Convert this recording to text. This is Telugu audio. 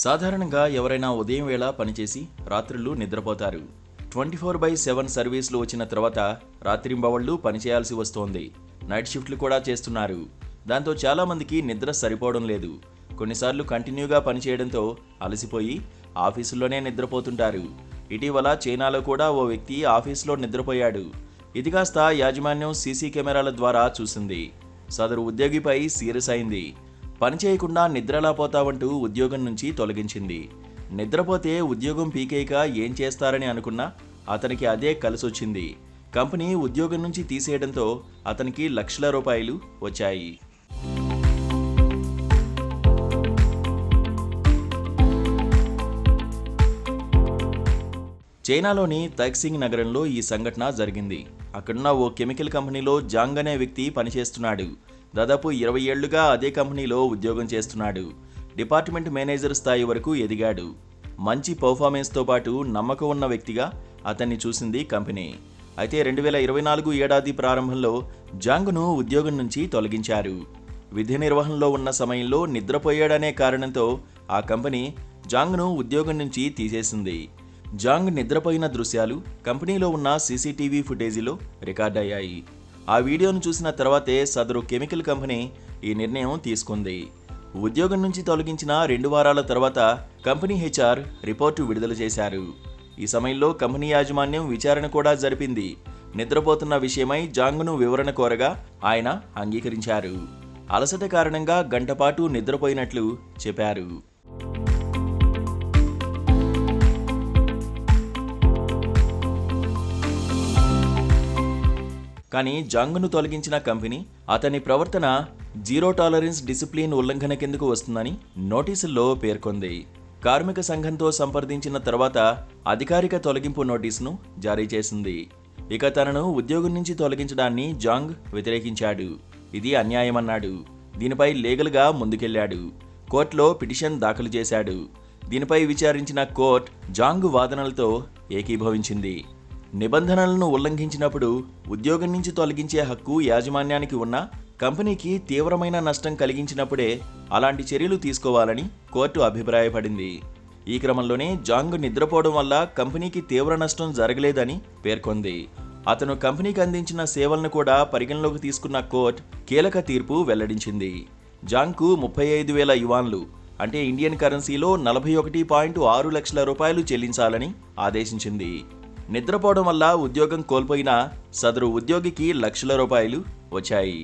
సాధారణంగా ఎవరైనా ఉదయం వేళ పనిచేసి రాత్రులు నిద్రపోతారు. 24/7 సర్వీసులు వచ్చిన తర్వాత రాత్రింబవళ్లు పనిచేయాల్సి వస్తోంది. నైట్ షిఫ్ట్లు కూడా చేస్తున్నారు. దాంతో చాలామందికి నిద్ర సరిపోవడం లేదు. కొన్నిసార్లు కంటిన్యూగా పనిచేయడంతో అలసిపోయి ఆఫీసుల్లోనే నిద్రపోతుంటారు. ఇటీవల చైనాలో కూడా ఓ వ్యక్తి ఆఫీసులో నిద్రపోయాడు. ఇది కాస్త యాజమాన్యం సీసీ కెమెరాల ద్వారా చూసింది. సదరు ఉద్యోగిపై సీరియస్ అయింది. పనిచేయకుండా నిద్రలా పోతావంటూ ఉద్యోగం నుంచి తొలగించింది. నిద్రపోతే ఉద్యోగం పీకేయక ఏం చేస్తారని అనుకున్నా అతనికి అదే కలిసొచ్చింది. కంపెనీ ఉద్యోగం నుంచి తీసేయడంతో అతనికి లక్షల రూపాయలు వచ్చాయి. చైనాలోని తైక్సింగ్ నగరంలో ఈ సంఘటన జరిగింది. అక్కడున్న ఓ కెమికల్ కంపెనీలో జాంగ్ అనే వ్యక్తి పనిచేస్తున్నాడు. దాదాపు 20 ఏళ్లుగా అదే కంపెనీలో ఉద్యోగం చేస్తున్నాడు. డిపార్ట్మెంట్ మేనేజర్ స్థాయి వరకు ఎదిగాడు. మంచి పర్ఫార్మెన్స్తో పాటు నమ్మకం ఉన్న వ్యక్తిగా అతన్ని చూసింది కంపెనీ. అయితే 2024 ఏడాది ప్రారంభంలో జాంగ్ను ఉద్యోగం నుంచి తొలగించారు. విధి నిర్వహణలో ఉన్న సమయంలో నిద్రపోయాడనే కారణంతో ఆ కంపెనీ జాంగ్ను ఉద్యోగం నుంచి తీసేసింది. జాంగ్ నిద్రపోయిన దృశ్యాలు కంపెనీలో ఉన్న సీసీటీవీ ఫుటేజీలో రికార్డయ్యాయి. ఆ వీడియోను చూసిన తర్వాతే సదరు కెమికల్ కంపెనీ ఈ నిర్ణయం తీసుకుంది. ఉద్యోగం నుంచి తొలగించిన 2 వారాల తర్వాత కంపెనీ హెచ్ఆర్ రిపోర్టు విడుదల చేశారు. ఈ సమయంలో కంపెనీ యాజమాన్యం విచారణ కూడా జరిపింది. నిద్రపోతున్న విషయమై జాంగ్ను వివరణ కోరగా ఆయన అంగీకరించారు. అలసట కారణంగా గంటపాటు నిద్రపోయినట్లు చెప్పారు. కానీ జాంగ్ను తొలగించిన కంపెనీ అతని ప్రవర్తన జీరో టాలరెన్స్ డిసిప్లిన్ ఉల్లంఘన కిందకు వస్తుందని నోటీసుల్లో పేర్కొంది. కార్మిక సంఘంతో సంప్రదించిన తర్వాత అధికారిక తొలగింపు నోటీసును జారీ చేసింది. ఇక తనను ఉద్యోగం నుంచి తొలగించడాన్ని జాంగ్ వ్యతిరేకించాడు. ఇది అన్యాయమన్నాడు. దీనిపై లీగల్గా ముందుకెళ్లాడు. కోర్టులో పిటిషన్ దాఖలు చేశాడు. దీనిపై విచారించిన కోర్టు జాంగ్ వాదనలతో ఏకీభవించింది. నిబంధనలను ఉల్లంఘించినప్పుడు ఉద్యోగం నుంచి తొలగించే హక్కు యాజమాన్యానికి ఉన్నా కంపెనీకి తీవ్రమైన నష్టం కలిగించినప్పుడే అలాంటి చర్యలు తీసుకోవాలని కోర్టు అభిప్రాయపడింది. ఈ క్రమంలోనే జాంగ్ నిద్రపోవడం వల్ల కంపెనీకి తీవ్ర నష్టం జరగలేదని పేర్కొంది. అతను కంపెనీకి అందించిన సేవలను కూడా పరిగణలోకి తీసుకున్న కోర్టు కీలక తీర్పు వెల్లడించింది. జాంగ్కు 35,000 యువాన్లు అంటే ఇండియన్ కరెన్సీలో 41.6 లక్షల రూపాయలు చెల్లించాలని ఆదేశించింది. నిద్రపోవడం వల్ల ఉద్యోగం కోల్పోయినా సదరు ఉద్యోగికి లక్షల రూపాయలు వచ్చాయి.